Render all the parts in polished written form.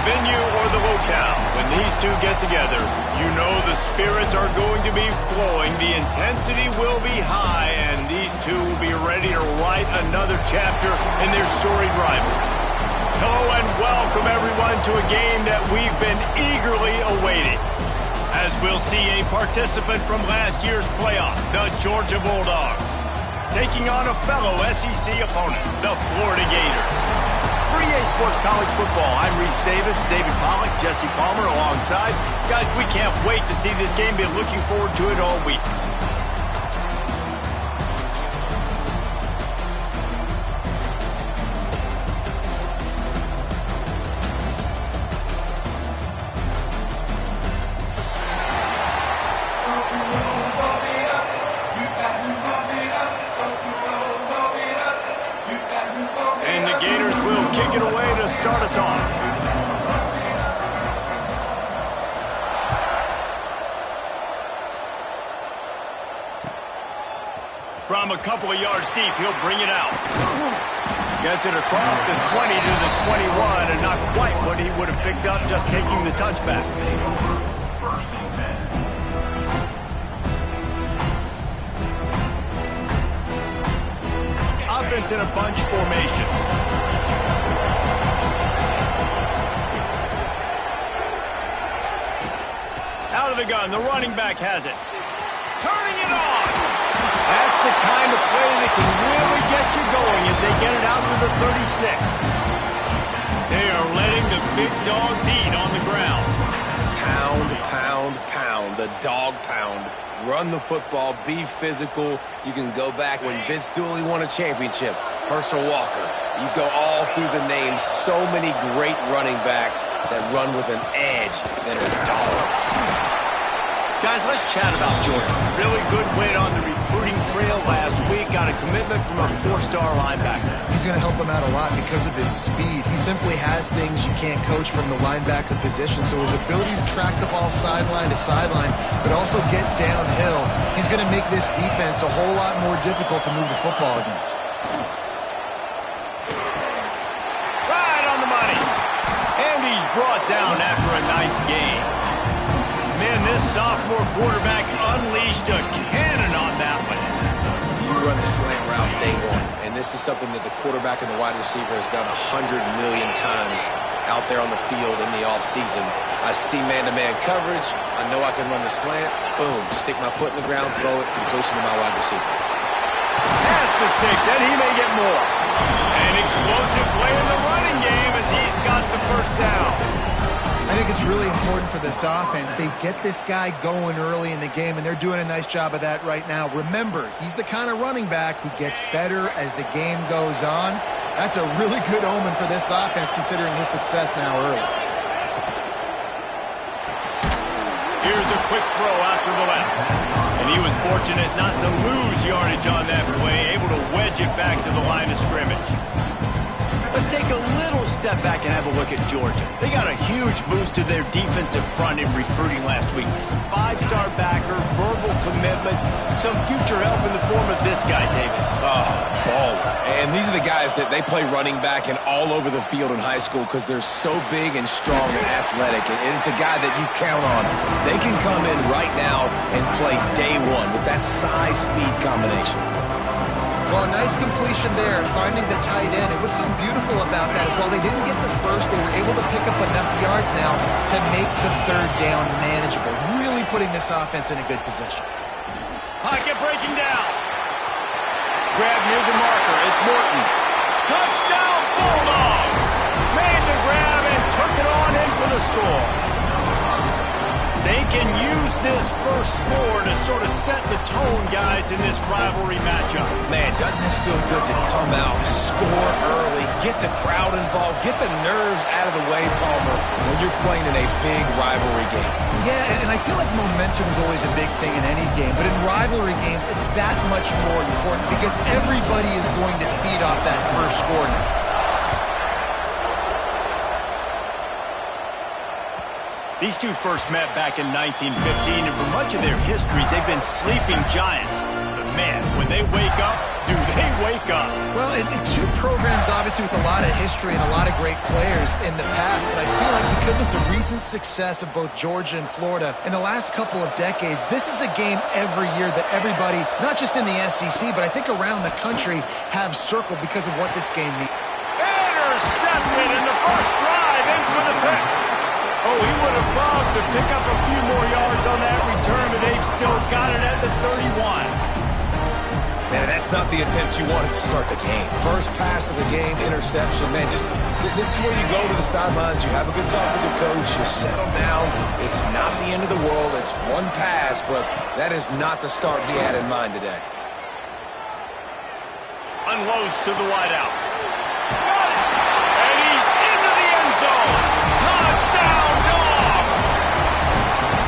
venue or the locale, when these two get together, you know the spirits are going to be flowing, the intensity will be high, and these two will be ready to write another chapter in their storied rivalry. Hello and welcome everyone to a game that we've been eagerly awaiting, as we'll see a participant from last year's playoff, the Georgia Bulldogs, taking on a fellow SEC opponent, the Florida Gators. For EA Sports College Football, I'm Reese Davis, David Pollack, Jesse Palmer alongside. Guys, we can't wait to see this game. Been looking forward to it all week. Start us off. From a couple of yards deep, he'll bring it out. Gets it across the 20 to the 21, and not quite what he would have picked up just taking the touchback. Offense in a bunch formation. Out of the gun, the running back has it. Turning it on! That's the kind of play that can really get you going as they get it out to the 36. They are letting the big dogs eat on the ground. Pound, pound, pound. The dog pound. Run the football, be physical. You can go back when Vince Dooley won a championship. Herschel Walker. You go all through the names. So many great running backs that run with an edge that are dogs. Guys, let's chat about Georgia. Really good win on the recruiting trail last week. Got a commitment from a four-star linebacker. He's going to help them out a lot because of his speed. He simply has things you can't coach from the linebacker position. So his ability to track the ball sideline to sideline, but also get downhill, he's going to make this defense a whole lot more difficult to move the football against. Right on the money. And he's brought down after a nice game. Man, this sophomore quarterback unleashed a cannon on that one. You run the slant route day one, and this is something that the quarterback and the wide receiver has done 100 million times out there on the field in the offseason. I see man-to-man coverage. I know I can run the slant. Boom, stick my foot in the ground, throw it, completion to my wide receiver. Pass the sticks, and he may get more. An explosive play in the running game as he's got the first down. I think it's really important for this offense. They get this guy going early in the game, and they're doing a nice job of that right now. Remember, he's the kind of running back who gets better as the game goes on. That's a really good omen for this offense, considering his success now early. Here's a quick throw after the left. And he was fortunate not to lose yardage on that play, able to wedge it back to the line of scrimmage. Let's take a little step back and have a look at Georgia. They got a huge boost to their defensive front in recruiting last week. Five-star backer, verbal commitment, some future help in the form of this guy, David. Baller. And these are the guys that they play running back and all over the field in high school because they're so big and strong and athletic. And it's a guy that you count on. They can come in right now and play day one with that size-speed combination. Well, nice completion there, finding the tight end. And what's so beautiful about that is while they didn't get the first, they were able to pick up enough yards now to make the third down manageable. Really putting this offense in a good position. Pocket breaking down. Grab near the marker. It's Morton. Touchdown Bulldogs! Made the grab and took it on in for the score. They can use this first score to sort of set the tone, guys, in this rivalry matchup. Man, doesn't this feel good to come out, score early, get the crowd involved, get the nerves out of the way, Palmer, when you're playing in a big rivalry game? Yeah, and I feel like momentum is always a big thing in any game, but in rivalry games, it's that much more important because everybody is going to feed off that first score now. These two first met back in 1915, and for much of their histories, they've been sleeping giants. But man, when they wake up, do they wake up? Well, two programs, obviously, with a lot of history and a lot of great players in the past, but I feel like because of the recent success of both Georgia and Florida in the last couple of decades, this is a game every year that everybody, not just in the SEC, but I think around the country, have circled because of what this game means. Intercepted, and the first drive ends with a pick. Oh, he would have loved to pick up a few more yards on that return, but they've still got it at the 31. Man, that's not the attempt you wanted to start the game. First pass of the game, interception. Man, this is where you go to the sidelines. You have a good talk with your coach. You settle down. It's not the end of the world. It's one pass, but that is not the start he had in mind today. Unloads to the wideout. Got it! And he's into the end zone. Touchdown, Dogs!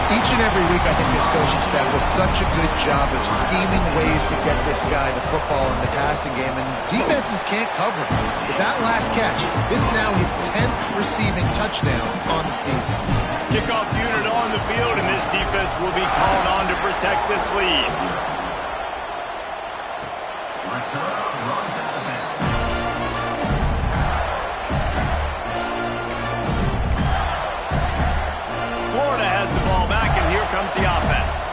Each and every week, I think this coaching staff does such a good job of scheming ways to get this guy the football in the passing game, and defenses can't cover him. With that last catch, this is now his 10th receiving touchdown on the season. Kickoff unit on the field, and this defense will be called on to protect this lead. Florida has the ball back, and here comes the offense.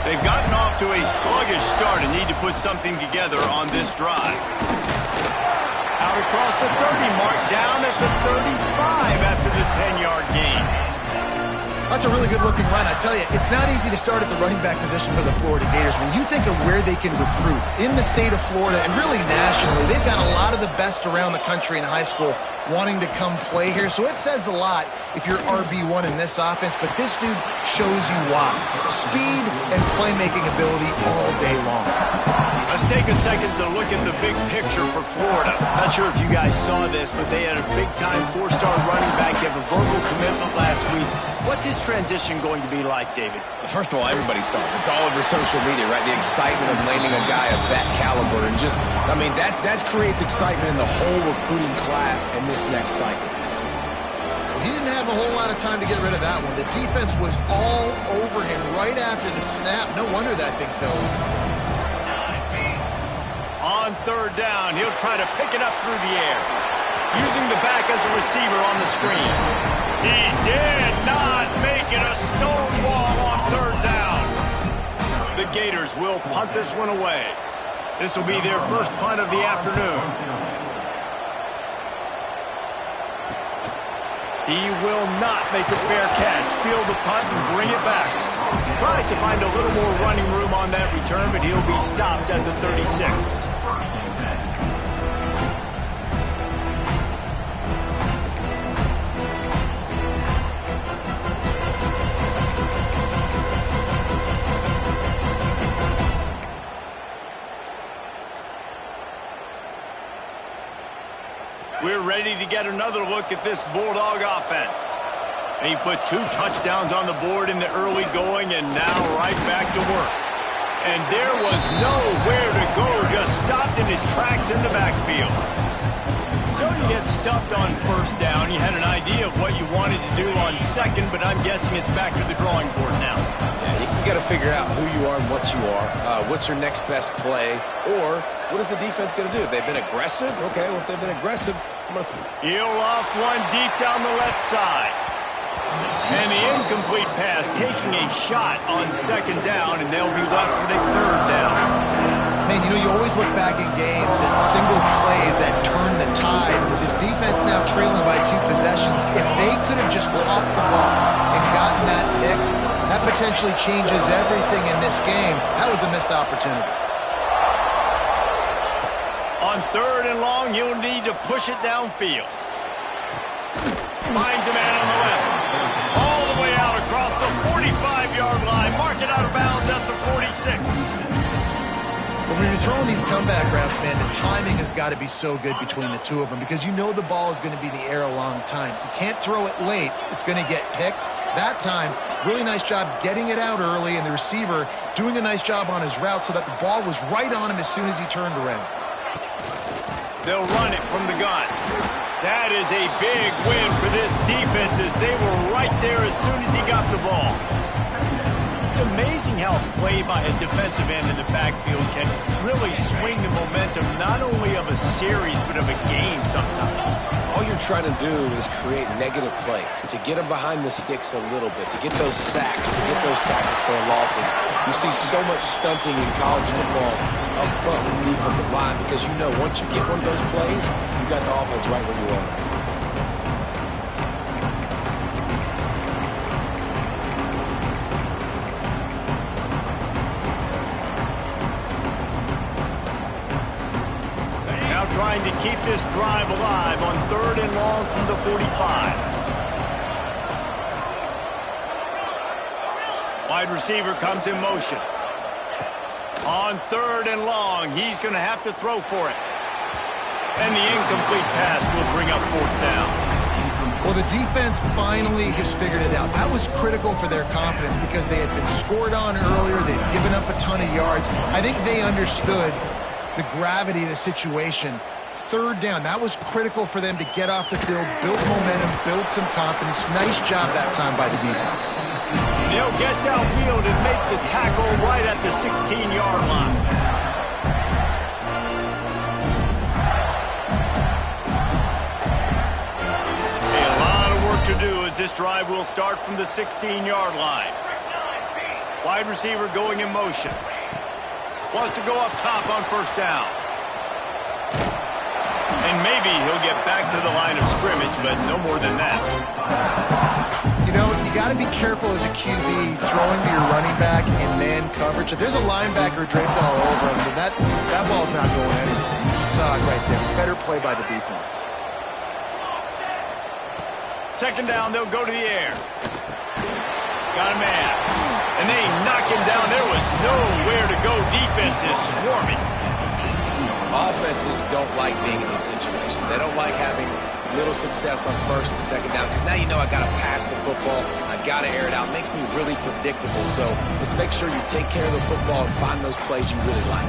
They've gotten off to a sluggish start and need to put something together on this drive. Out across the 30 mark, down at the 35 after the 10-yard gain. That's a really good-looking run. I tell you, it's not easy to start at the running back position for the Florida Gators. When you think of where they can recruit in the state of Florida and really nationally, they've got a lot of the best around the country in high school wanting to come play here. So it says a lot if you're RB1 in this offense, but this dude shows you why. Speed and playmaking ability all day long. Let's take a second to look at the big picture for Florida. Not sure if you guys saw this, but they had a big-time four-star running back give a verbal commitment last week. What's his transition going to be like, David? First of all, everybody saw it. It's all over social media, right? The excitement of landing a guy of that caliber. And just, I mean, that creates excitement in the whole recruiting class in this next cycle. He didn't have a whole lot of time to get rid of that one. The defense was all over him right after the snap. No wonder that thing fell. On third down, he'll try to pick it up through the air. Using the back as a receiver on the screen. He did not make it a stone wall on third down. The Gators will punt this one away. This will be their first punt of the afternoon. He will not make a fair catch. Field the punt and bring it back. Tries to find a little more running room on that return, but he'll be stopped at the 36. We're ready to get another look at this Bulldog offense. And he put 2 touchdowns on the board in the early going, and now right back to work. And there was nowhere to go, just stopped in his tracks in the backfield. So you get stuffed on first down. You had an idea of what you wanted to do on second, but I'm guessing it's back to the drawing board now. Yeah, you got to figure out who you are and what you are. What's your next best play? Or what is the defense going to do? If they've been aggressive, okay, well, if they've been aggressive, he'll loft one deep down the left side. And the incomplete pass taking a shot on second down, and they'll be left with a third down. Man, you know, you always look back in games at single plays that turn the tide. With this defense now trailing by 2 possessions, if they could have just caught the ball and gotten that pick, that potentially changes everything in this game. That was a missed opportunity. On third and long, you'll need to push it downfield. Finds a man on the left. All the way out across the 45-yard line. Mark it out of bounds at the 46. When you're throwing these comeback routes, man, the timing has got to be so good between the two of them because you know the ball is going to be in the air a long time. You can't throw it late. It's going to get picked. That time, really nice job getting it out early, and the receiver doing a nice job on his route so that the ball was right on him as soon as he turned around. They'll run it from the gun. That is a big win for this defense as they were right there as soon as he got the ball. It's amazing how play by a defensive end in the backfield can really swing the momentum not only of a series but of a game sometimes. All you're trying to do is create negative plays, to get them behind the sticks a little bit, to get those sacks, to get those tackles for losses. You see so much stunting in college football up front with the defensive line because you know once you get one of those plays, you got the offense right where you want it. Trying to keep this drive alive on 3rd and long from the 45. Wide receiver comes in motion. On 3rd and long, he's going to have to throw for it. And the incomplete pass will bring up 4th down. Well, the defense finally has figured it out. That was critical for their confidence because they had been scored on earlier. They'd given up a ton of yards. I think they understood the gravity of the situation. 3rd down, that was critical for them to get off the field, build momentum, build some confidence. Nice job that time by the defense. They'll get downfield and make the tackle right at the 16-yard line. A lot of work to do as this drive will start from the 16-yard line. Wide receiver going in motion. Wants to go up top on 1st down. And maybe he'll get back to the line of scrimmage, but no more than that. You know, you got to be careful as a QB throwing to your running back in man coverage. If there's a linebacker draped all over him, then that ball's not going anywhere. You just saw it right there. Better play by the defense. 2nd down, they'll go to the air. Got a man. And they knock him down. There was nowhere to go. Defense is swarming. Offenses don't like being in these situations. They don't like having little success on 1st and 2nd down because now you know I got to pass the football. I got to air it out. It makes me really predictable. So let's make sure you take care of the football and find those plays you really like.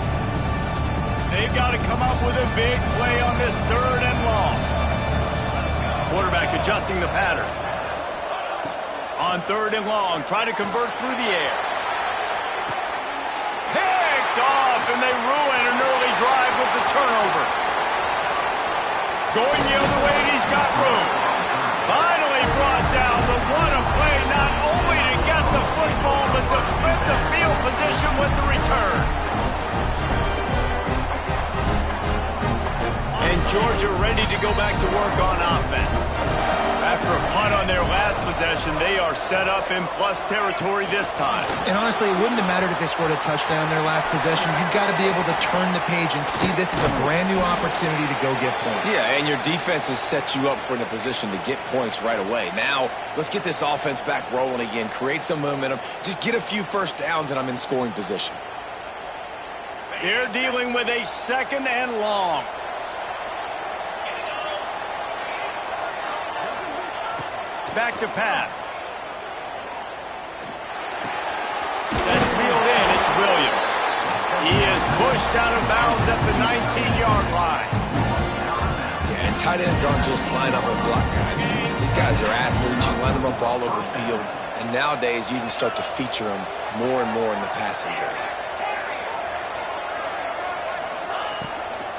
They've got to come up with a big play on this 3rd and long. Quarterback adjusting the pattern. On 3rd and long, try to convert through the air. Picked off, and they ruin an early drive with the turnover. Going the other way, and he's got room. Finally brought down, but what a play, not only to get the football, but to flip the field position with the return. And Georgia ready to go back to work on offense. After a punt on their last possession, they are set up in plus territory this time. And honestly, it wouldn't have mattered if they scored a touchdown their last possession. You've got to be able to turn the page and see this as a brand new opportunity to go get points. Yeah, and your defense has set you up for in a position to get points right away. Now, let's get this offense back rolling again, create some momentum, just get a few 1st downs, and I'm in scoring position. They're dealing with a 2nd and long. Back to pass. That's reeled in. It's Williams. He is pushed out of bounds at the 19-yard line. Yeah, and tight ends aren't just line up and block guys. These guys are athletes. You line them up all over the field. And nowadays, you can start to feature them more and more in the passing game.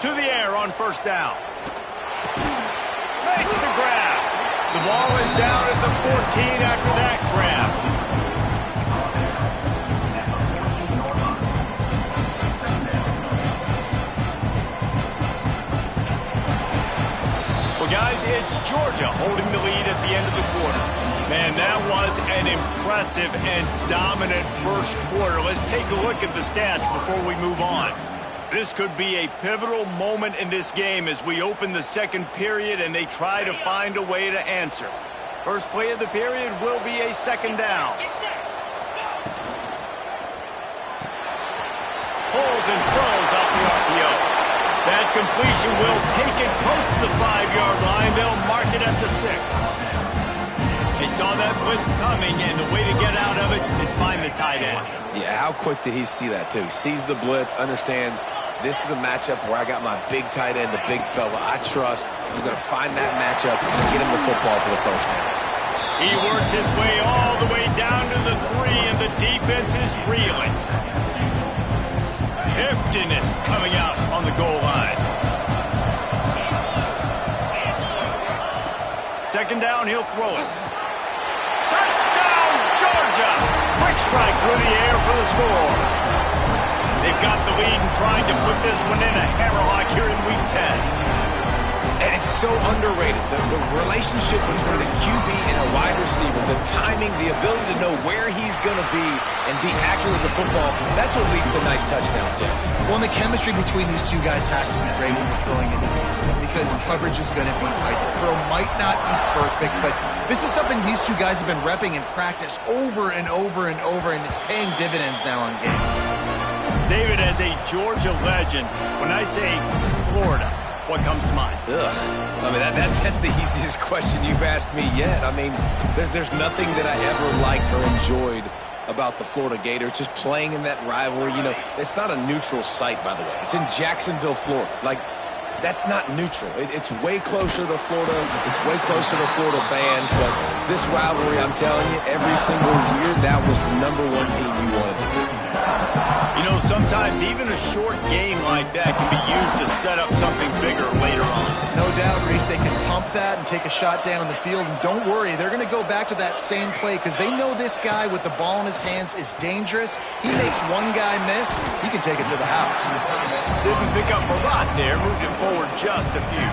To the air on 1st down. Makes the grab. The ball is down at the 14 after that grab. Well, guys, it's Georgia holding the lead at the end of the quarter. Man, that was an impressive and dominant 1st quarter. Let's take a look at the stats before we move on. This could be a pivotal moment in this game as we open the 2nd period and they try to find a way to answer. First play of the period will be a 2nd down. Pulls and throws off the RPO. That completion will take it close to the 5-yard line. They'll mark it at the 6. They saw that blitz coming, and the way to get out of it is find the tight end. Yeah, how quick did he see that, too? He sees the blitz, understands this is a matchup where I got my big tight end, the big fella I trust. I'm going to find that matchup and get him the football for the 1st down. He works his way all the way down to the 3, and the defense is reeling. Heftiness coming out on the goal line. Second down, he'll throw it. Touchdown, Georgia! Quick strike through the air for the score. They've got the lead and trying to put this one in a hammerlock here in Week 10. And it's so underrated. The relationship between a QB and a wide receiver, the timing, the ability to know where he's going to be and be accurate with the football, that's what leads to nice touchdowns, Jesse. Well, and the chemistry between these two guys has to be great when you're throwing into the end because coverage is going to be tight. The throw might not be perfect, but this is something these two guys have been repping in practice over and over and over, and it's paying dividends now on game. David, as a Georgia legend, when I say Florida, what comes to mind? Ugh. I mean, that's the easiest question you've asked me yet. I mean, there's nothing that I ever liked or enjoyed about the Florida Gators, just playing in that rivalry. You know, it's not a neutral site, by the way. It's in Jacksonville, Florida. Like, that's not neutral. It's way closer to Florida. It's way closer to Florida fans. But this rivalry, I'm telling you, every single year, that was the #1 team you wanted to beat. You know, sometimes even a short game like that can be used to set up something bigger later on. No doubt, Reese, they can pump that and take a shot down the field. And don't worry, they're going to go back to that same play because they know this guy with the ball in his hands is dangerous. He makes one guy miss, he can take it to the house. Didn't pick up a lot there, moved it forward just a few.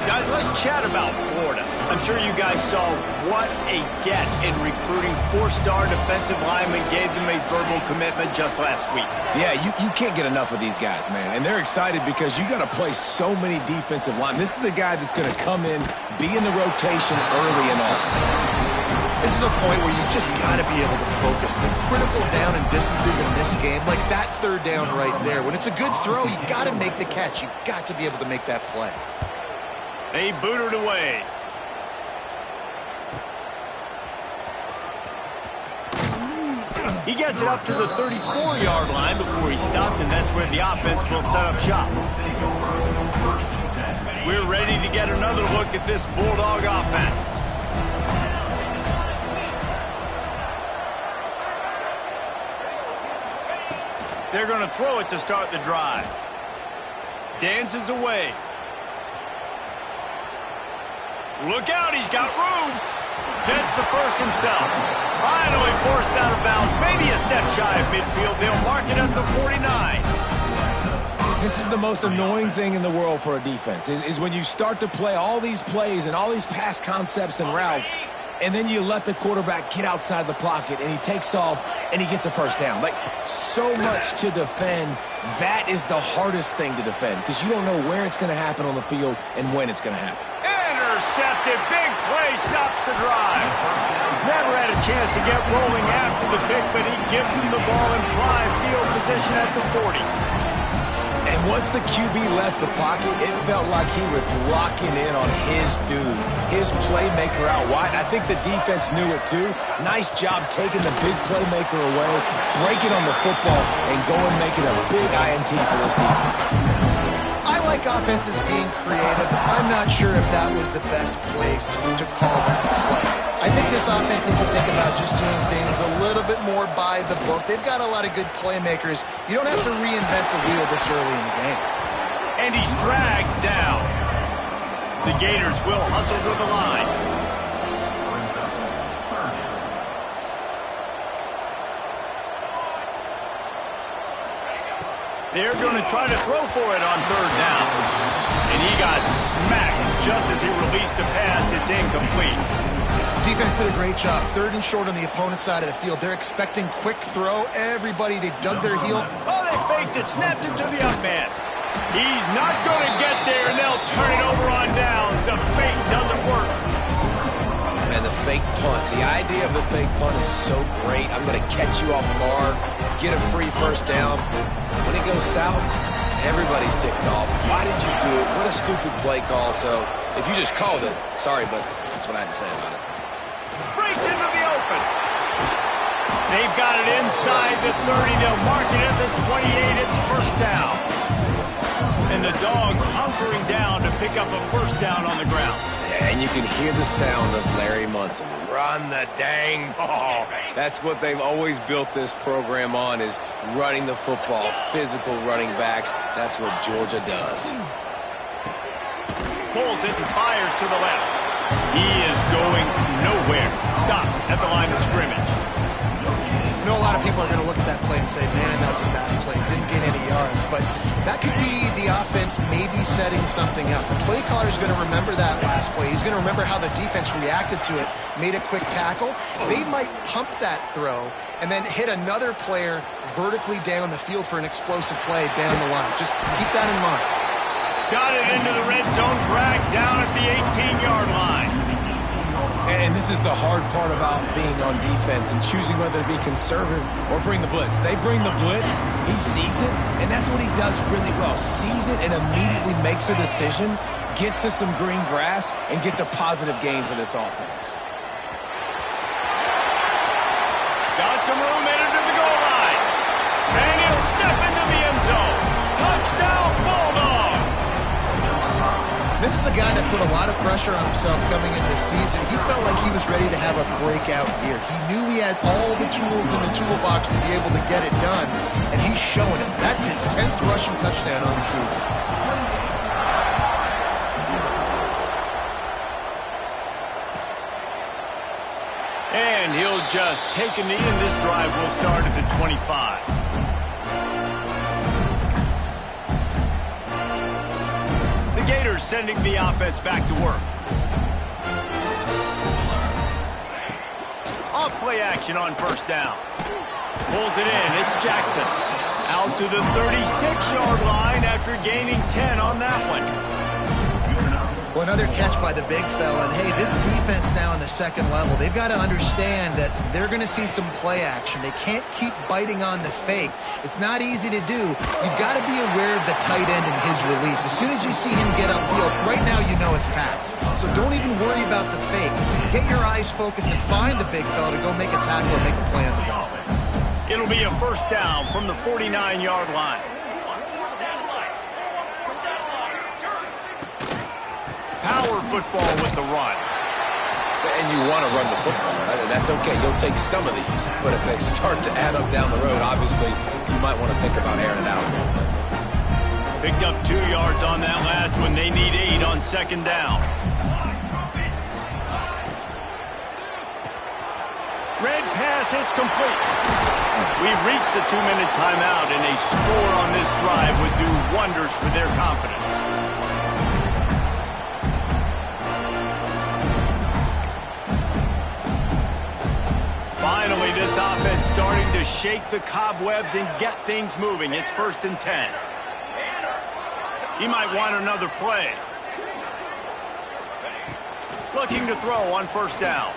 Guys, let's chat about Florida. I'm sure you guys saw what a get in recruiting. 4-star defensive lineman gave them a verbal commitment just last week. Yeah, you can't get enough of these guys, man. And they're excited because you got to play so many defensive linemen. This is the guy that's going to come in, be in the rotation early and often. This is a point where you've just got to be able to focus. The critical down and distances in this game, like that third down right there. When it's a good throw, you got to make the catch. You've got to be able to make that play. They booted away. He gets it up to the 34-yard line before he stopped, and that's where the offense will set up shop. We're ready to get another look at this Bulldog offense. They're going to throw it to start the drive. Dances away. Look out, he's got room. Gets the first himself. Finally forced out of bounds. Maybe a step shy of midfield. They'll mark it at the 49. This is the most annoying thing in the world for a defense, is when you start to play all these plays and all these pass concepts and routes, and then you let the quarterback get outside the pocket, and he takes off, and he gets a first down. Like, so much to defend. That is the hardest thing to defend, because you don't know where it's going to happen on the field and when it's going to happen. Intercepted. Big play stops the drive. Never had a chance to get rolling after the pick, but he gives him the ball in prime field position at the 40. And once the QB left the pocket, it felt like he was locking in on his dude, his playmaker out wide. I think the defense knew it too. Nice job taking the big playmaker away, breaking on the football, and go and make it a big INT for this defense. I like offenses being creative. I'm not sure if that was the best place to call that play. I think this offense needs to think about just doing things a little bit more by the book. They've got a lot of good playmakers. You don't have to reinvent the wheel this early in the game. And he's dragged down. The Gators will hustle to the line. They're going to try to throw for it on third down. And he got smacked just as he released the pass. It's incomplete. Defense did a great job. Third and short on the opponent's side of the field. They're expecting quick throw. Everybody, they dug their heel. Oh, they faked it, snapped it to the up man. He's not going to get there, and they'll turn it over on downs. The fake doesn't work. Man, the fake punt. The idea of the fake punt is so great. I'm going to catch you off guard, get a free first down. When it goes south, everybody's ticked off. Why did you do it? What a stupid play call. So if you just called it, sorry, but that's what I had to say about it. Breaks into the open. They've got it inside the 30. They'll mark it at the 28. It's first down. And the Dogs hunkering down to pick up a first down on the ground. And you can hear the sound of Larry Munson. Run the dang ball. That's what they've always built this program on, is running the football, physical running backs. That's what Georgia does. Pulls it and fires to the left. He is going nowhere. Stop at the line of scrimmage. I know a lot of people are going to look at that play and say, man, that was a bad play. Didn't get any yards. But that could be the offense maybe setting something up. The play caller is going to remember that last play. He's going to remember how the defense reacted to it, made a quick tackle. They might pump that throw and then hit another player vertically down the field for an explosive play down the line. Just keep that in mind. Got it into the red zone, dragged down at the 18-yard line. And this is the hard part about being on defense and choosing whether to be conservative or bring the blitz. They bring the blitz, he sees it, and that's what he does really well. Sees it and immediately makes a decision, gets to some green grass, and gets a positive gain for this offense. Got some room headed to the goal line. And he'll step into the end zone. Touchdown, Bulldogs! This is a guy that put a lot of pressure on himself coming into this season. He felt like he was ready to have a breakout year. He knew he had all the tools in the toolbox to be able to get it done, and he's showing it. That's his 10th rushing touchdown on the season. And he'll just take a knee, and this drive will start at the 25. Gators sending the offense back to work. Off play action on first down. Pulls it in. It's Jackson. Out to the 36-yard line after gaining 10 on that one. Well, another catch by the big fella. And, hey, this defense now in the second level, they've got to understand that they're going to see some play action. They can't keep biting on the fake. It's not easy to do. You've got to be aware of the tight end and his release. As soon as you see him get upfield, right now you know it's pass. So don't even worry about the fake. Get your eyes focused and find the big fella to go make a tackle or make a play on the ball. It'll be a first down from the 49-yard line. Power football with the run. And you want to run the football, right? And that's okay. You'll take some of these. But if they start to add up down the road, obviously, you might want to think about airing it out a little bit. Picked up 2 yards on that last one. They need 8 on second down. Red pass, it's complete. We've reached the 2-minute timeout, and a score on this drive would do wonders for their confidence. Finally, this offense starting to shake the cobwebs and get things moving. It's 1st and 10. He might want another play. Looking to throw on first down.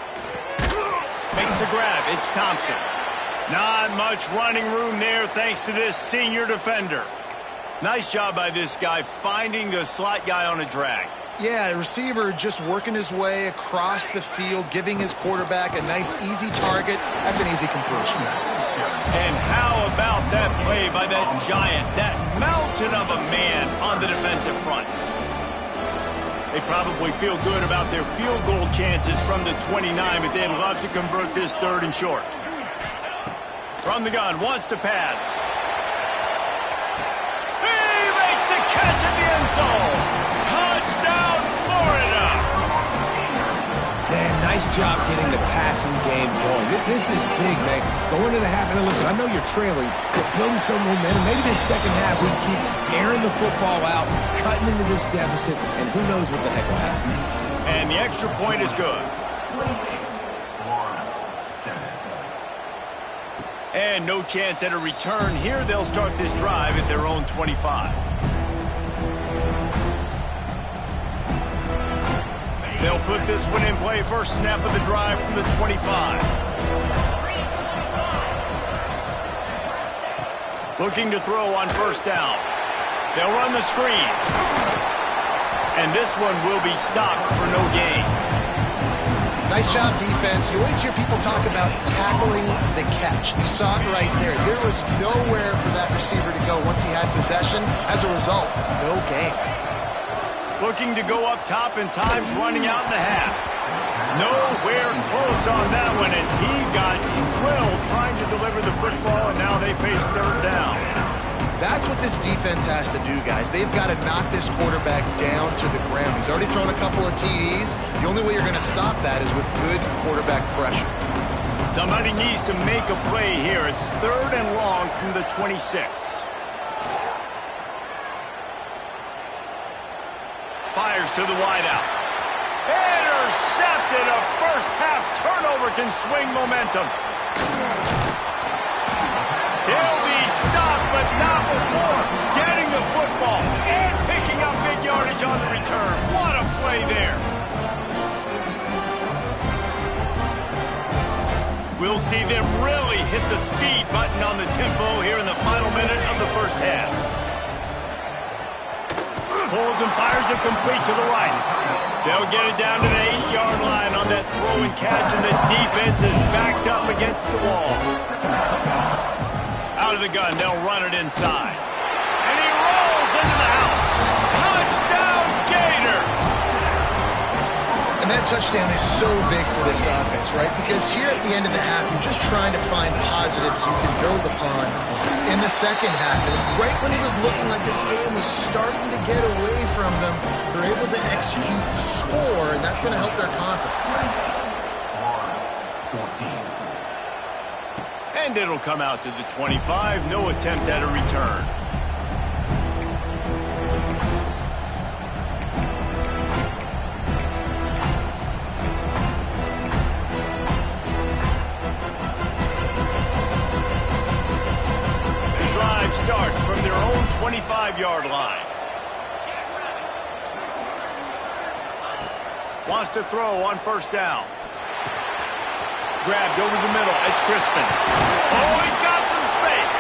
Makes the grab. It's Thompson. Not much running room there thanks to this senior defender. Nice job by this guy finding the slot guy on a drag. Yeah, the receiver just working his way across the field, giving his quarterback a nice, easy target. That's an easy completion. And how about that play by that giant, that mountain of a man on the defensive front? They probably feel good about their field goal chances from the 29, but they'd love to convert this 3rd and short. From the gun, wants to pass. He makes the catch in the end zone. Touchdown, Florida. Man, nice job getting the passing game going. This is big, man. Go into the half, and listen, I know you're trailing, but building some momentum. Maybe this second half we keep airing the football out, cutting into this deficit, and who knows what the heck will happen. And the extra point is good. And no chance at a return here. They'll start this drive at their own 25. They'll put this one in play. First snap of the drive from the 25. Looking to throw on first down. They'll run the screen. And this one will be stopped for no gain. Nice job, defense. You always hear people talk about tackling the catch. You saw it right there. There was nowhere for that receiver to go once he had possession. As a result, no gain. Looking to go up top, and time's running out in the half. Nowhere close on that one as he got drilled trying to deliver the football, and now they face third down. That's what this defense has to do, guys. They've got to knock this quarterback down to the ground. He's already thrown a couple of TDs. The only way you're going to stop that is with good quarterback pressure. Somebody needs to make a play here. It's third and long from the 26. Fires to the wideout. Intercepted. A first-half turnover can swing momentum. He'll be stopped, but not before getting the football and picking up big yardage on the return. What a play there. We'll see them really hit the speed button on the tempo here in the final minute of the first half. Pulls and fires it complete to the right. They'll get it down to the 8-yard line on that throw and catch, and the defense is backed up against the wall. Out of the gun, they'll run it inside. And he rolls into the house. Touchdown, Gator! And that touchdown is so big for this offense, right? Because here at the end of the half, you're just trying to find positives you can build upon in the second half. And right when it was looking like this game was starting to get away from them, they're able to execute, score, and that's going to help their confidence. And it'll come out to the 25. No attempt at a return. Starts from their own 25-yard line. Wants to throw on first down. Grabbed over the middle. It's Crispin. Oh, he's got some space.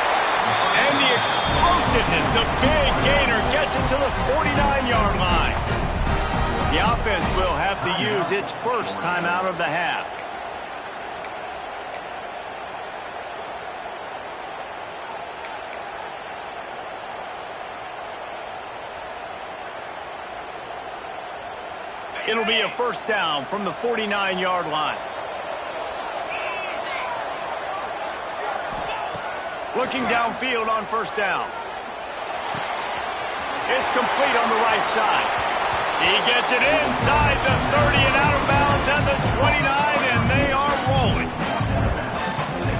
And the explosiveness, the big gainer gets it to the 49-yard line. The offense will have to use its first timeout of the half. It'll be a first down from the 49-yard line. Looking downfield on first down. It's complete on the right side. He gets it inside the 30 and out of bounds at the 29, and they are rolling.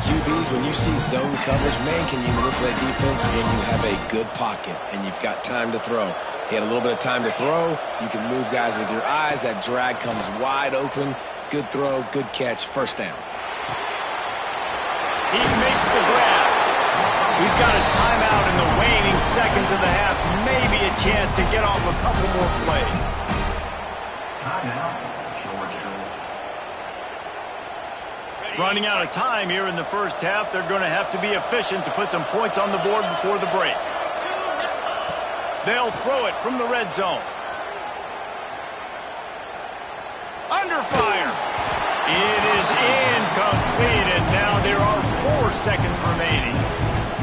QBs, when you see zone coverage, man, can you manipulate defense when you have a good pocket and you've got time to throw. He had a little bit of time to throw. You can move guys with your eyes. That drag comes wide open. Good throw, good catch, first down. He makes the grab. We've got a timeout in the waning seconds of the half. Maybe a chance to get off a couple more plays. Running out of time here in the first half. They're going to have to be efficient to put some points on the board before the break. They'll throw it from the red zone. Under fire. It is incomplete, and now there are 4 seconds remaining.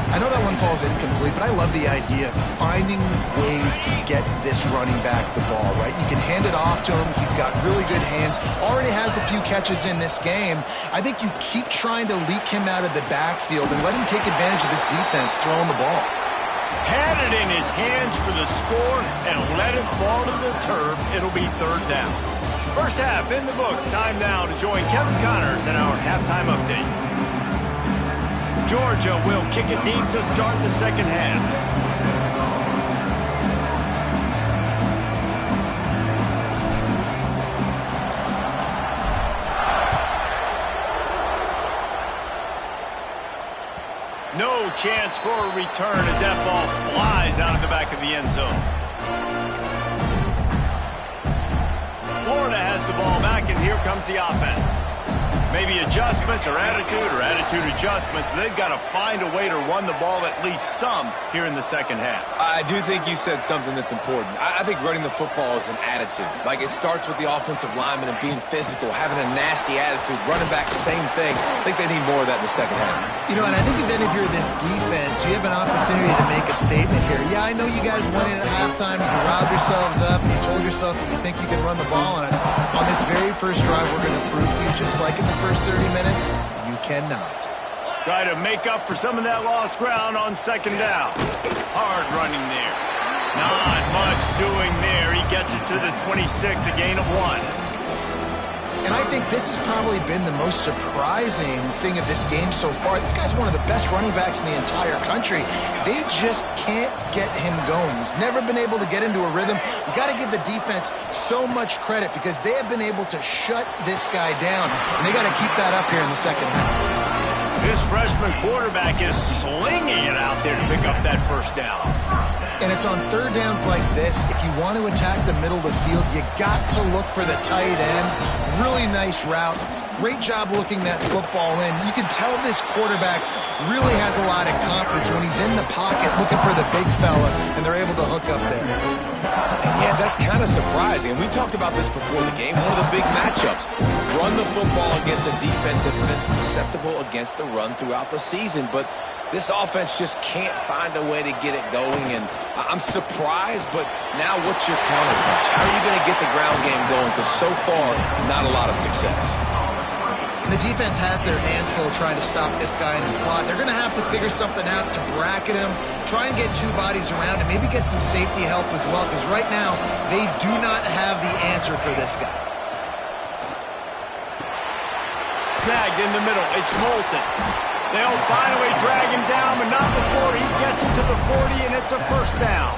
I know that one falls incomplete, but I love the idea of finding ways to get this running back the ball, right? You can hand it off to him. He's got really good hands. Already has a few catches in this game. I think you keep trying to leak him out of the backfield and let him take advantage of this defense throwing the ball. Had it in his hands for the score and let it fall to the turf. It'll be third down. First half in the books. Time now to join Kevin Connors in our halftime update. Georgia will kick it deep to start the second half. No chance for a return as that ball flies out of the back of the end zone. Florida has the ball back, and here comes the offense. Maybe adjustments or attitude adjustments, but they've got to find a way to run the ball at least some here in the second half. I do think you said something that's important. I think running the football is an attitude. Like, it starts with the offensive lineman and being physical, having a nasty attitude. Running back, same thing. I think they need more of that in the second half. You know, and I think if any of you are this defense, you have an opportunity to make a statement here. Yeah, I know you guys won it at halftime. You riled yourselves up. You told yourself that you think you can run the ball on us. On this very first drive, we're going to prove to you, just like in the first 30 minutes, you cannot. Try to make up for some of that lost ground on second down. Hard running there. Not much doing there. He gets it to the 26, a gain of 1. And I think this has probably been the most surprising thing of this game so far. This guy's one of the best running backs in the entire country. They just can't get him going. He's never been able to get into a rhythm. You got to give the defense so much credit because they have been able to shut this guy down. And they got to keep that up here in the second half. This freshman quarterback is slinging it out there to pick up that first down. And it's on third downs like this. If you want to attack the middle of the field, you got to look for the tight end. Really nice route. Great job looking that football in. You can tell this quarterback really has a lot of confidence when he's in the pocket looking for the big fella, and they're able to hook up there. And yeah, that's kind of surprising. And we talked about this before the game. One of the big matchups. Run the football against a defense that's been susceptible against the run throughout the season. But this offense just can't find a way to get it going. And I'm surprised, but now what's your counterpunch? How are you going to get the ground game going? Because so far, not a lot of success. And the defense has their hands full trying to stop this guy in the slot. They're going to have to figure something out to bracket him, try and get two bodies around, and maybe get some safety help as well, because right now they do not have the answer for this guy. Snagged in the middle. It's Moulton. They'll finally drag him down, but not before he gets it to the 40, and it's a first down.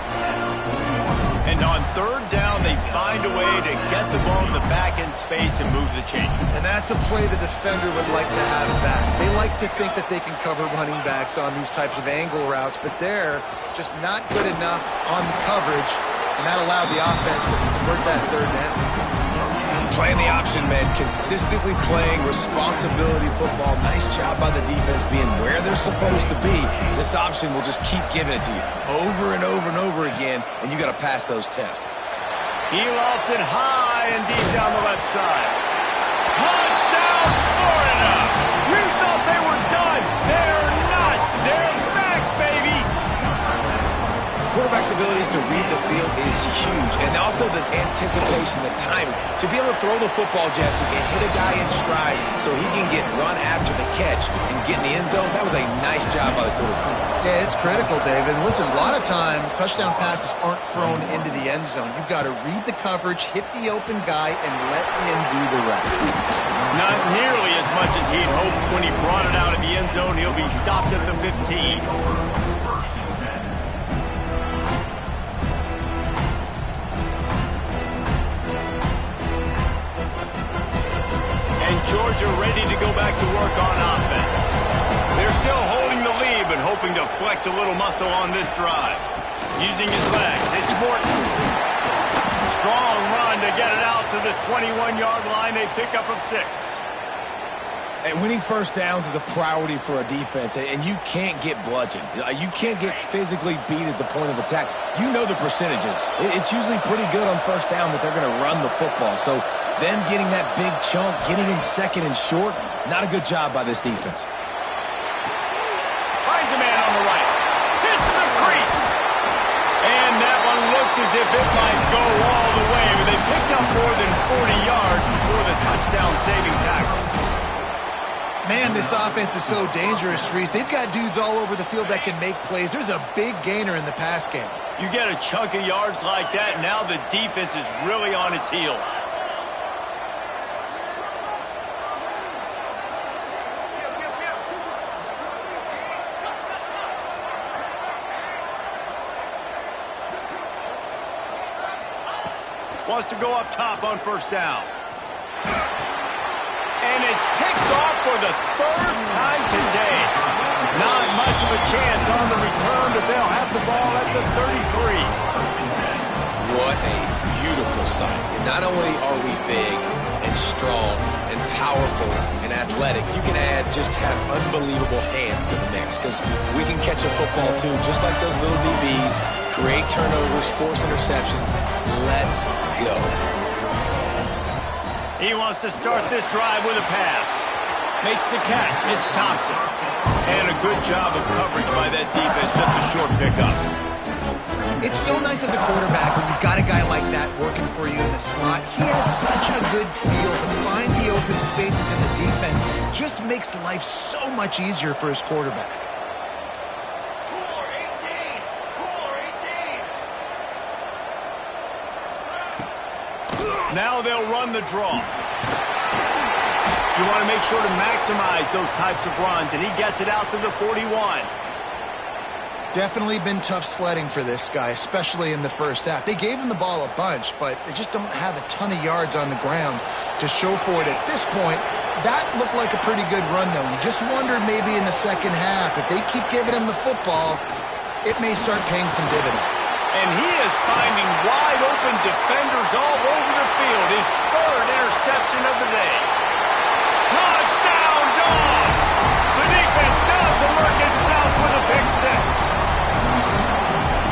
And on third down, they find a way to get the ball in the back end space and move the chain. And that's a play the defender would like to have back. They like to think that they can cover running backs on these types of angle routes, but they're just not good enough on the coverage, and that allowed the offense to convert that third down. Playing the option, man. Consistently playing responsibility football. Nice job by the defense being where they're supposed to be. This option will just keep giving it to you over and over and over again, and you got to pass those tests. He lost it high and deep down the left side. Touchdown, Florida! You thought they were done. They're not. They're back, baby. Quarterback's abilities to read the field is huge, and also the anticipation, the timing. To be able to throw the football, Jesse, and hit a guy in stride so he can get run after the catch and get in the end zone, that was a nice job by the quarterback. Yeah, it's critical, David. Listen, a lot of times touchdown passes aren't thrown into the end zone. You've got to read the coverage, hit the open guy, and let him do the rest. Not nearly as much as he'd hoped when he brought it out of the end zone. He'll be stopped at the 15. Georgia ready to go back to work on offense. They're still holding the lead, but hoping to flex a little muscle on this drive. Using his legs, it's Morton. Strong run to get it out to the 21-yard line. They pick up of 6. And winning first downs is a priority for a defense, and you can't get bludgeoned. You can't get physically beat at the point of attack. You know the percentages. It's usually pretty good on first down that they're going to run the football. So them getting that big chunk, getting in second and short, not a good job by this defense. Finds a man on the right. Hits the crease. And that one looked as if it might go all the way, but they picked up more than 40 yards before the touchdown-saving tackle. Man, this offense is so dangerous, Reese. They've got dudes all over the field that can make plays. There's a big gainer in the pass game. You get a chunk of yards like that, now the defense is really on its heels. Wants to go up top on first down. And it's picked off for the third time today. Not much of a chance on the return, but they'll have the ball at the 33. What a beautiful sight. And not only are we big, and strong and powerful and athletic, you can add just have unbelievable hands to the mix, because we can catch a football too, just like those little DBs, create turnovers, force interceptions. Let's go. He wants to start this drive with a pass. Makes the catch. It's Thompson. And a good job of coverage by that defense. Just a short pickup. It's so nice as a quarterback when you've got a guy like that working for you in the slot. He has such a good feel to find the open spaces in the defense. Just makes life so much easier for his quarterback. Now they'll run the draw. You want to make sure to maximize those types of runs, and he gets it out to the 41. Definitely been tough sledding for this guy, especially in the first half. They gave him the ball a bunch, but they just don't have a ton of yards on the ground to show for it at this point. That looked like a pretty good run, though. You just wonder maybe in the second half, if they keep giving him the football, it may start paying some dividends. And he is finding wide-open defenders all over the field. His third interception of the day. Touchdown, Dogs! The defense does the work itself with a pick six.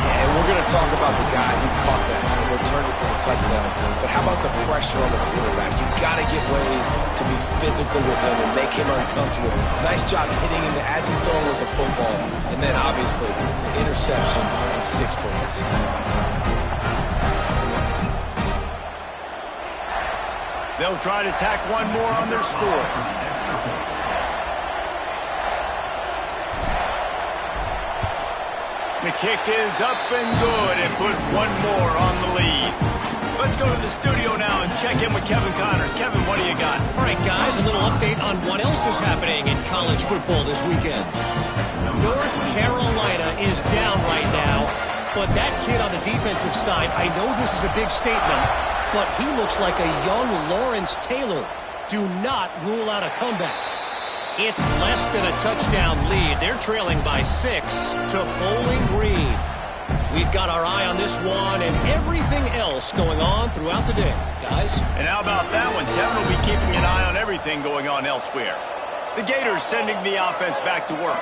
Yeah, and we're going to talk about the guy who caught that and returned it for the touchdown. But how about the pressure on the quarterback? You've got to get ways to be physical with him and make him uncomfortable. Nice job hitting him as he's throwing with the football. And then, obviously, the interception and 6 points. They'll try to tack one more on their score. The kick is up and good and put one more on the lead. Let's go to the studio now and check in with Kevin Connors. Kevin, what do you got? All right, guys, a little update on what else is happening in college football this weekend. North Carolina is down right now, but that kid on the defensive side, I know this is a big statement, but he looks like a young Lawrence Taylor. Do not rule out a comeback. It's less than a touchdown lead. They're trailing by 6 to Bowling Green. We've got our eye on this one and everything else going on throughout the day, guys. And how about that one? Kevin will be keeping an eye on everything going on elsewhere. The Gators sending the offense back to work.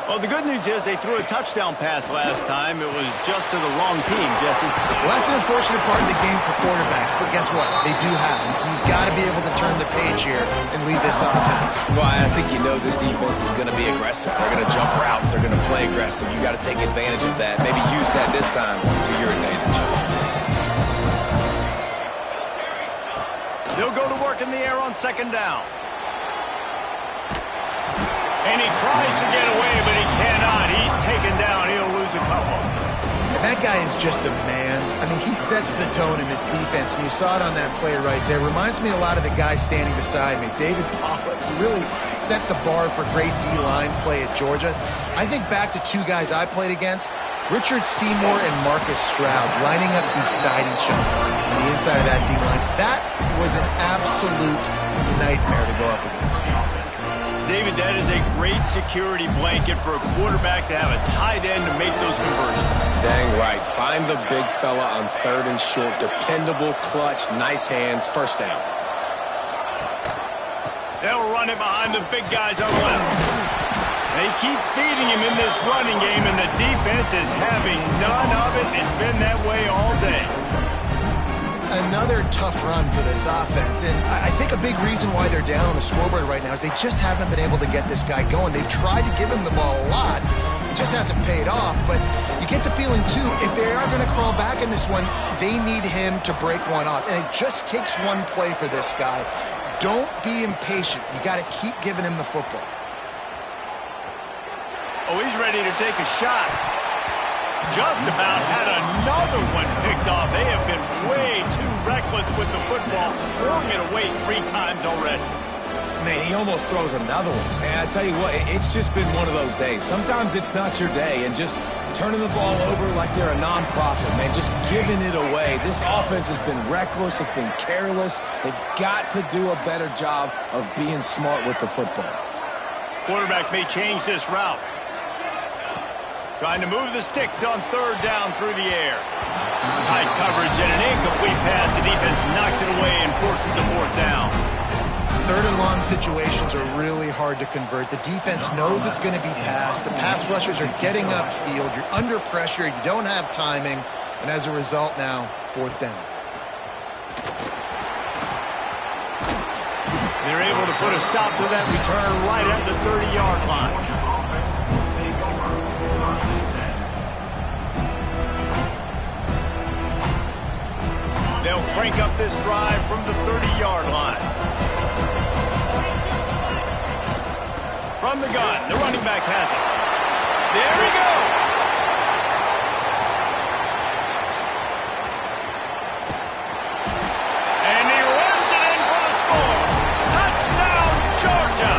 Well, the good news is they threw a touchdown pass last time. It was just to the wrong team, Jesse. Well, that's an unfortunate part of the game for quarterbacks, but guess what? They do happen, so you've got to be able to turn the page here and lead this offense. Well, I think you know this defense is going to be aggressive. They're going to jump routes. They're going to play aggressive. You got to take advantage of that. Maybe use that this time to your advantage. They'll go to work in the air on second down. And he tries to get away, but he cannot. He's taken down. He'll lose a couple. And that guy is just a man. I mean, he sets the tone in this defense, and you saw it on that play right there. Reminds me a lot of the guy standing beside me, David Pollock, who really set the bar for great D-line play at Georgia. I think back to 2 guys I played against, Richard Seymour and Marcus Stroud, lining up beside each other on the inside of that D-line. That was an absolute nightmare to go up against. David, that is a great security blanket for a quarterback to have a tight end to make those conversions. Dang right. Find the big fella on 3rd and short. Dependable, clutch, nice hands, first down. They'll run it behind the big guys on the left. They keep feeding him in this running game, and the defense is having none of it. It's been that way all day. Another tough run for this offense, and I think a big reason why they're down on the scoreboard right now is they just haven't been able to get this guy going. They've tried to give him the ball a lot. It just hasn't paid off, but you get the feeling, too, if they are going to crawl back in this one, they need him to break one off, and it just takes one play for this guy. Don't be impatient. You got to keep giving him the football. Oh, he's ready to take a shot. Just about had another one picked off. They have been way too reckless with the football, throwing it away 3 times already. Man, he almost throws another one. And I tell you what, it's just been one of those days. Sometimes it's not your day, and just turning the ball over like they're a nonprofit, man, just giving it away. This offense has been reckless. It's been careless. They've got to do a better job of being smart with the football. Quarterback may change this route. Trying to move the sticks on third down through the air. Tight coverage and an incomplete pass. The defense knocks it away and forces the fourth down. Third and long situations are really hard to convert. The defense knows it's going to be passed. The pass rushers are getting upfield. You're under pressure. You don't have timing. And as a result now, fourth down. They're able to put a stop to that return right at the 30-yard line. They'll crank up this drive from the 30-yard line. From the gun, the running back has it. There he goes. And he runs it in for the score. Touchdown, Georgia.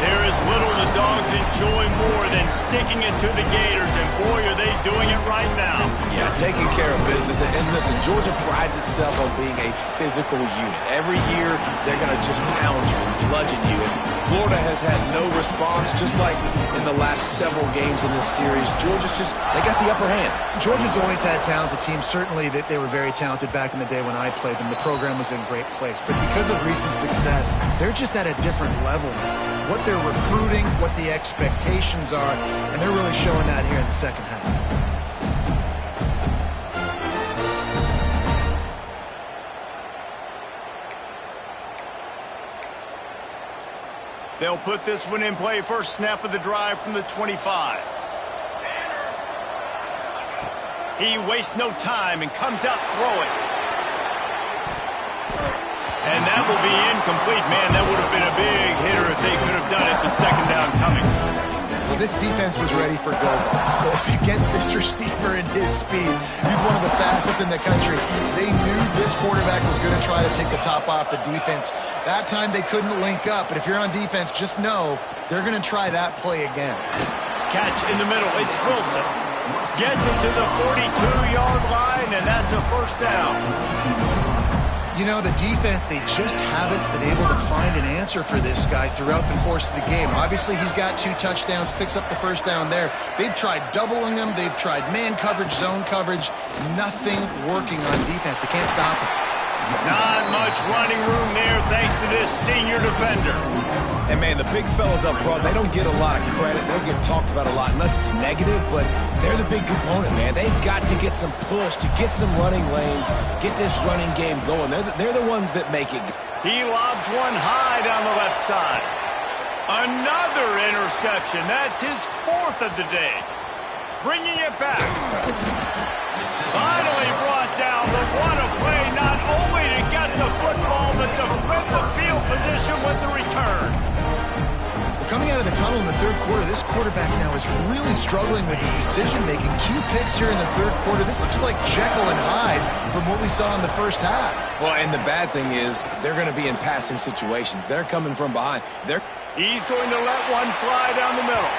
There is little the Dogs enjoy more than sticking it to the Gators, and boy, are they doing it right now. Yeah, taking care of business. And listen, Georgia prides itself on being a physical unit. Every year, they're going to just pound you and bludgeon you. And Florida has had no response, just like in the last several games in this series. Georgia's just, they got the upper hand. Georgia's always had talented teams. Certainly that they were very talented back in the day when I played them. The program was in great place. But because of recent success, they're just at a different level. What they're recruiting, what the expectations are, and they're really showing that here in the second half. They'll put this one in play. First snap of the drive from the 25. He wastes no time and comes out throwing. And that will be incomplete. Man, that would have been a big hitter if they could have done it, but second down coming. Well, this defense was ready for go-balls. Against this receiver and his speed, he's one of the fastest in the country. They knew this quarterback was going to try to take the top off the defense. That time they couldn't link up, but if you're on defense, just know they're going to try that play again. Catch in the middle. It's Wilson. Gets it to the 42-yard line, and that's a first down. You know, the defense, they just haven't been able to find an answer for this guy throughout the course of the game. Obviously, he's got 2 touchdowns, picks up the first down there. They've tried doubling him. They've tried man coverage, zone coverage. Nothing working on defense. They can't stop him. Not much running room there thanks to this senior defender. And, man, the big fellas up front, they don't get a lot of credit. They don't get talked about a lot unless it's negative, but they're the big component, man. They've got to get some push, to get some running lanes, get this running game going. They're the ones that make it. He lobs one high down the left side. Another interception. That's his 4th of the day. Bringing it back. Finally brought down. The what a play, not only to get the football, but to flip the field position with the return. Coming out of the tunnel in the third quarter, this quarterback now is really struggling with his decision-making. 2 picks here in the third quarter. This looks like Jekyll and Hyde from what we saw in the first half. Well, and the bad thing is they're going to be in passing situations. They're coming from behind. He's going to let one fly down the middle.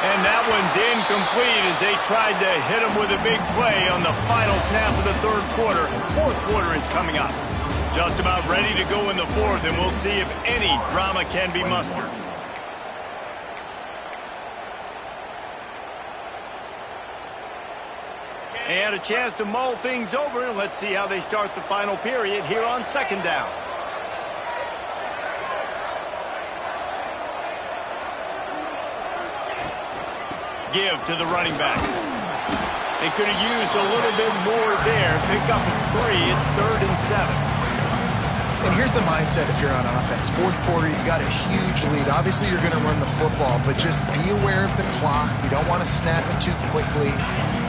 And that one's incomplete as they tried to hit him with a big play on the final snap of the third quarter. Fourth quarter is coming up. Just about ready to go in the fourth, and we'll see if any drama can be mustered. And a chance to mull things over. Let's see how they start the final period here on second down. Give to the running back. They could have used a little bit more there. Pick up a 3. It's 3rd and 7. And here's the mindset if you're on offense. Fourth quarter, you've got a huge lead. Obviously, you're going to run the football, but just be aware of the clock. You don't want to snap it too quickly.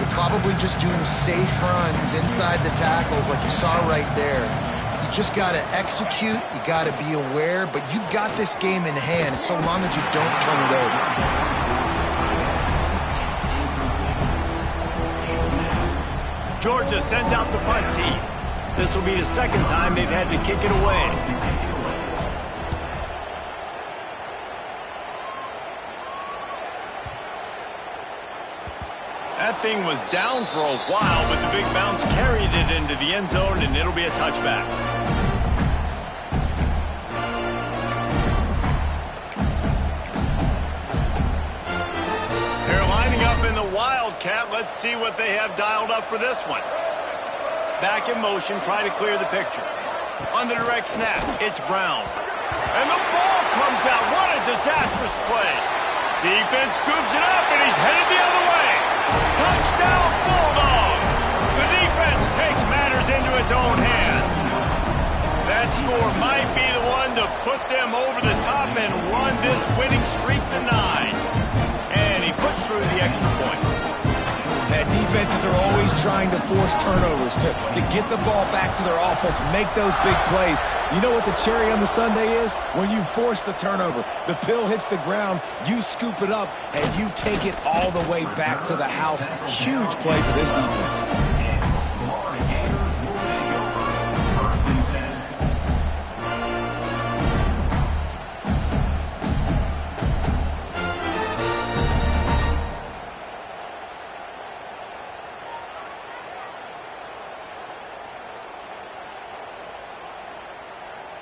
You're probably just doing safe runs inside the tackles like you saw right there. You just got to execute. You got to be aware, but you've got this game in hand so long as you don't turn it over. Georgia sends out the punt team. This will be the second time they've had to kick it away. That thing was down for a while, but the big bounce carried it into the end zone, and it'll be a touchback. in the Wildcat. Let's see what they have dialed up for this one. Back in motion, trying to clear the picture. On the direct snap, it's Brown. And the ball comes out. What a disastrous play. Defense scoops it up, and he's headed the other way. Touchdown, Bulldogs. The defense takes matters into its own hands. That score might be the one to put them over the top and run this winning streak to 9. And he puts through the extra point. And defenses are always trying to force turnovers to get the ball back to their offense, make those big plays. You know what the cherry on the sundae is? When you force the turnover, the pill hits the ground, you scoop it up, and you take it all the way back to the house. Huge play for this defense.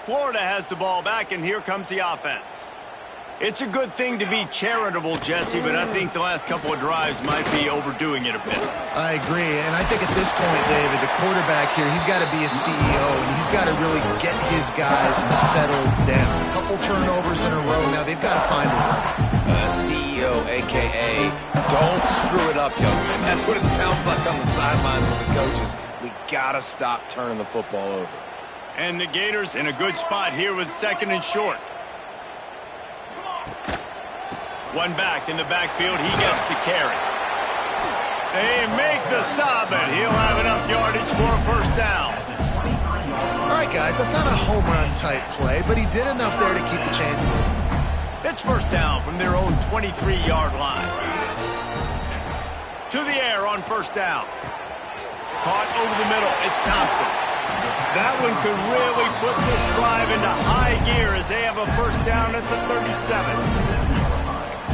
Florida has the ball back, and here comes the offense. It's a good thing to be charitable, Jesse, but I think the last couple of drives might be overdoing it a bit. I agree, and I think at this point, David, the quarterback here, he's got to be a CEO, and he's got to really get his guys settled down. A couple turnovers in a row now. They've got to find a way. CEO, a.k.a. don't screw it up, young man. That's what it sounds like on the sidelines with the coaches. We got to stop turning the football over. And the Gators in a good spot here with 2nd and short. One back in the backfield. He gets the carry. They make the stop, and he'll have enough yardage for a first down. All right, guys, that's not a home run type play, but he did enough there to keep the chains moving. It's first down from their own 23-yard line. To the air on first down. Caught over the middle. It's Thompson. That one could really put this drive into high gear as they have a first down at the 37.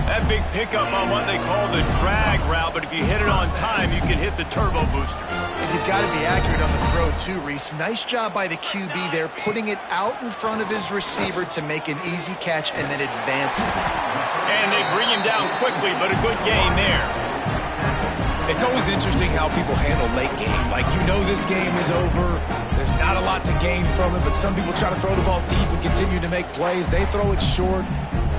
That big pickup on what they call the drag route, but if you hit it on time, you can hit the turbo boosters. And you've got to be accurate on the throw, too, Reese. Nice job by the QB there, putting it out in front of his receiver to make an easy catch and then advance it. And they bring him down quickly, but a good gain there. It's always interesting how people handle late game. Like, you know this game is over. There's not a lot to gain from it, but some people try to throw the ball deep and continue to make plays. They throw it short.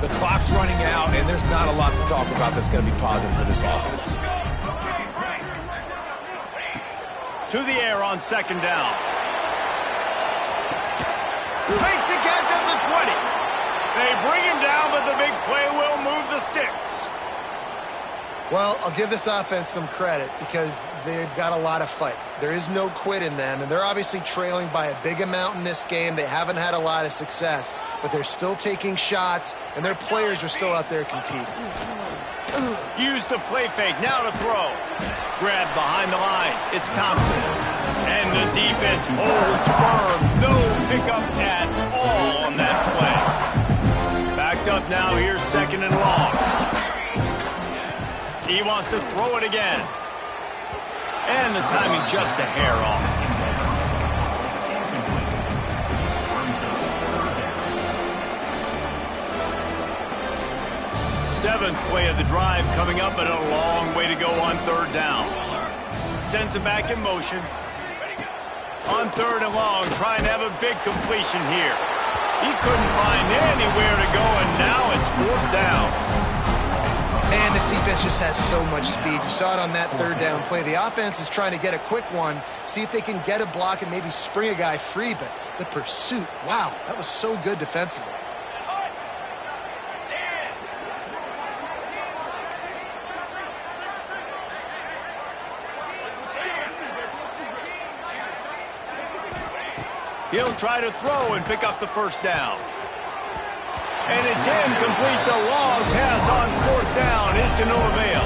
The clock's running out, and there's not a lot to talk about that's going to be positive for this offense. To the air on 2nd down. Makes the catch at the 20. They bring him down, but the big play will move the sticks. Well, I'll give this offense some credit because they've got a lot of fight. There is no quit in them, and they're obviously trailing by a big amount in this game. They haven't had a lot of success, but they're still taking shots, and their players are still out there competing. Use the play fake, now to throw. Grab behind the line, it's Thompson. And the defense holds firm. No pickup at all on that play. Backed up now, here's 2nd and long. He wants to throw it again. And the timing just a hair off. Seventh play of the drive coming up, but a long way to go on 3rd down. Sends it back in motion. On 3rd and long, trying to have a big completion here. He couldn't find anywhere to go, and now it's 4th down. Man, this defense just has so much speed. You saw it on that 3rd down play. The offense is trying to get a quick one, see if they can get a block and maybe spring a guy free, but the pursuit, wow, that was so good defensively. He'll try to throw and pick up the first down. And it's incomplete. The long pass on 4th down is to no avail.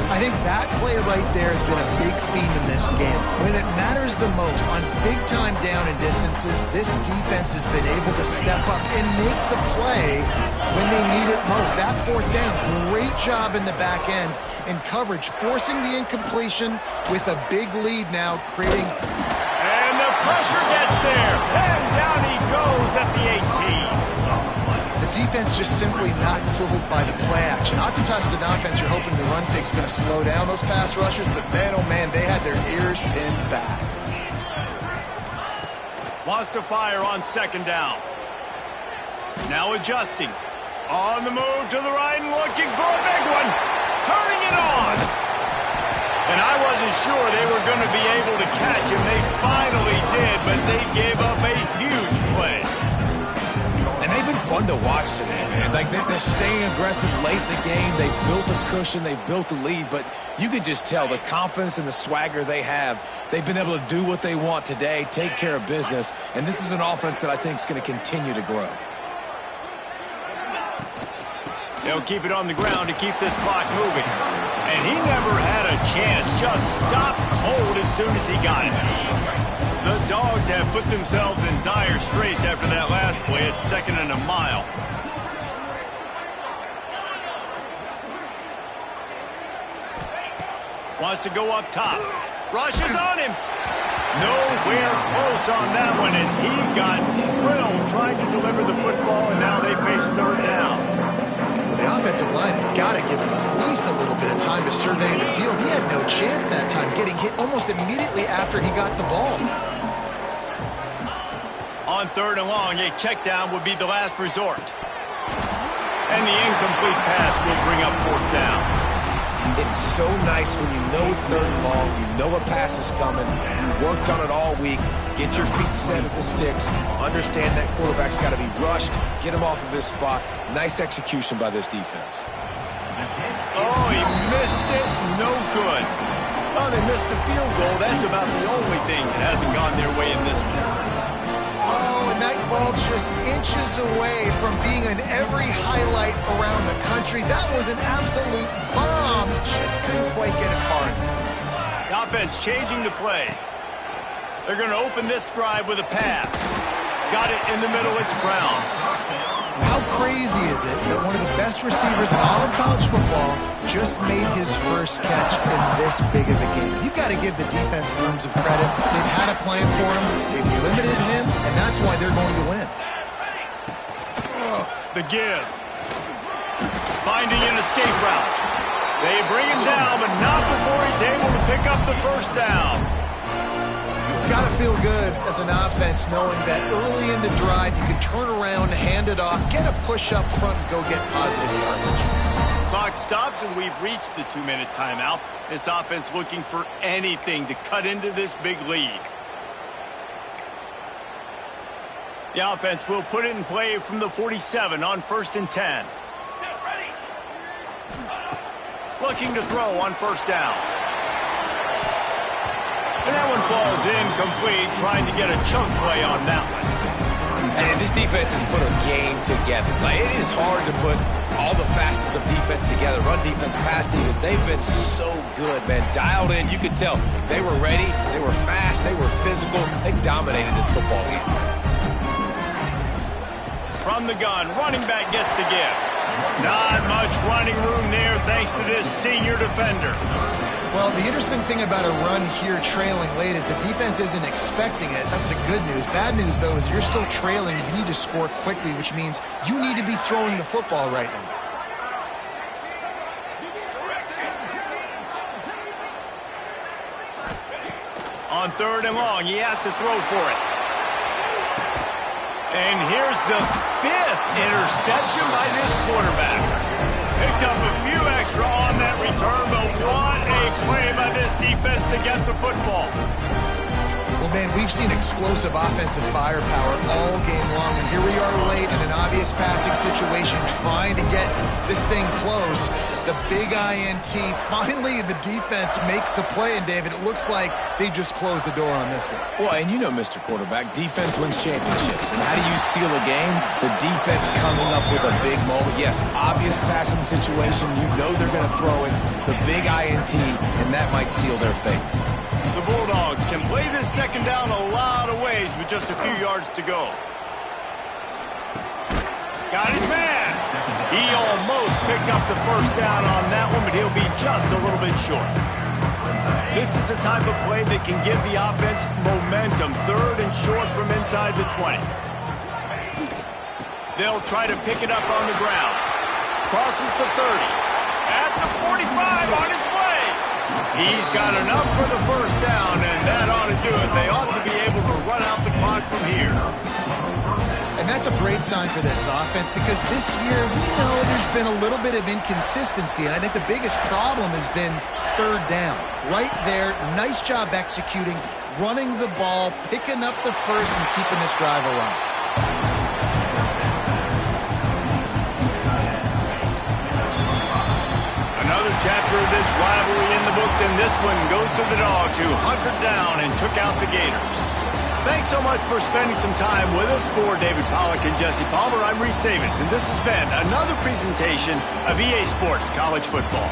I think that play right there has been a big theme in this game. When it matters the most, on big-time down and distances, this defense has been able to step up and make the play when they need it most. That 4th down, great job in the back end in coverage, forcing the incompletion with a big lead now, creating... And the pressure gets there, and down he goes at the 18. The defense just simply not fooled by the play action. Oftentimes as an offense, you're hoping the run fake's going to slow down those pass rushers, but man, oh man, they had their ears pinned back. Wants to fire on second down. Now adjusting. On the move to the right and looking for a big one. Turning it on. And I wasn't sure they were going to be able to catch him. They finally did, but they gave up a huge play. And they've been fun to watch today, man. Like, they're staying aggressive late in the game. They've built a cushion. They've built a lead. But you can just tell the confidence and the swagger they have. They've been able to do what they want today, take care of business. And this is an offense that I think is going to continue to grow. They'll keep it on the ground to keep this clock moving. And he never had a chance. Just stopped cold as soon as he got it. The Dogs have put themselves in dire straits after that last play at 2nd and a mile. Wants to go up top. Rushes on him. Nowhere close on that one as he got drilled trying to deliver the football, and now they face third down. The offensive line has got to give him at least a little bit of time to survey the field. He had no chance that time, getting hit almost immediately after he got the ball. On 3rd and long, a check down would be the last resort. And the incomplete pass will bring up 4th down. It's so nice when you know it's 3rd and long, you know a pass is coming, you worked on it all week, get your feet set at the sticks, understand that quarterback's got to be rushed, get him off of his spot. Nice execution by this defense. Oh, he missed it. No good. Oh, they missed the field goal. That's about the only thing that hasn't gone their way in this one. Oh, and that ball just inches away from being in every highlight around the country. That was an absolute bomb. Just couldn't quite get it far enough. The offense changing the play. They're going to open this drive with a pass. Got it in the middle. It's Brown. How crazy is it that one of the best receivers in all of college football just made his first catch in this big of a game? You've got to give the defense tons of credit. They've had a plan for him. They've limited him, and that's why they're going to win. The give. Finding an escape route. They bring him down, but not before he's able to pick up the first down. It's got to feel good as an offense knowing that early in the drive you can turn around, hand it off, get a push up front, and go get positive yardage. Clock stops, and we've reached the 2-minute timeout. This offense looking for anything to cut into this big lead. The offense will put it in play from the 47 on 1st and 10. Looking to throw on 1st down. And that one falls incomplete, trying to get a chunk play on that one. And this defense has put a game together. Like, it is hard to put all the facets of defense together. Run defense, pass defense. They've been so good, man. Dialed in. You could tell they were ready. They were fast. They were physical. They dominated this football game. From the gun, running back gets to give. Not much running room there thanks to this senior defender. Well, the interesting thing about a run here trailing late is the defense isn't expecting it. That's the good news. Bad news, though, is you're still trailing. You need to score quickly, which means you need to be throwing the football right now. On 3rd and long, he has to throw for it. And here's the 5th interception by this quarterback. Picked up a few extra on that return, but what a play by this defense to get the football. Well, man, we've seen explosive offensive firepower all game long, and here we are late in an obvious passing situation trying to get this thing close. The big INT, finally the defense makes a play, and David, it looks like they just closed the door on this one. Well, and you know, Mr. Quarterback, defense wins championships. And how do you seal a game? The defense coming up with a big moment. Yes, obvious passing situation. You know they're going to throw it. The big INT, and that might seal their fate. The Bulldogs can play this 2nd down a lot of ways with just a few yards to go. Got his man. He almost picked up the 1st down on that one, but he'll be just a little bit short. This is the type of play that can give the offense momentum. 3rd and short from inside the 20. They'll try to pick it up on the ground. Crosses to 30. At the 45, on its way. He's got enough for the first down, and that ought to do it. They ought to be able to run out the clock from here. And that's a great sign for this offense because this year we know there's been a little bit of inconsistency, and I think the biggest problem has been third down. Right there, nice job executing, running the ball, picking up the first, and keeping this drive alive. Another chapter of this rivalry in the books, and this one goes to the Dogs, who hunkered down and took out the Gators. Thanks so much for spending some time with us. For David Pollack and Jesse Palmer, I'm Reese Davis, and this has been another presentation of EA Sports College Football.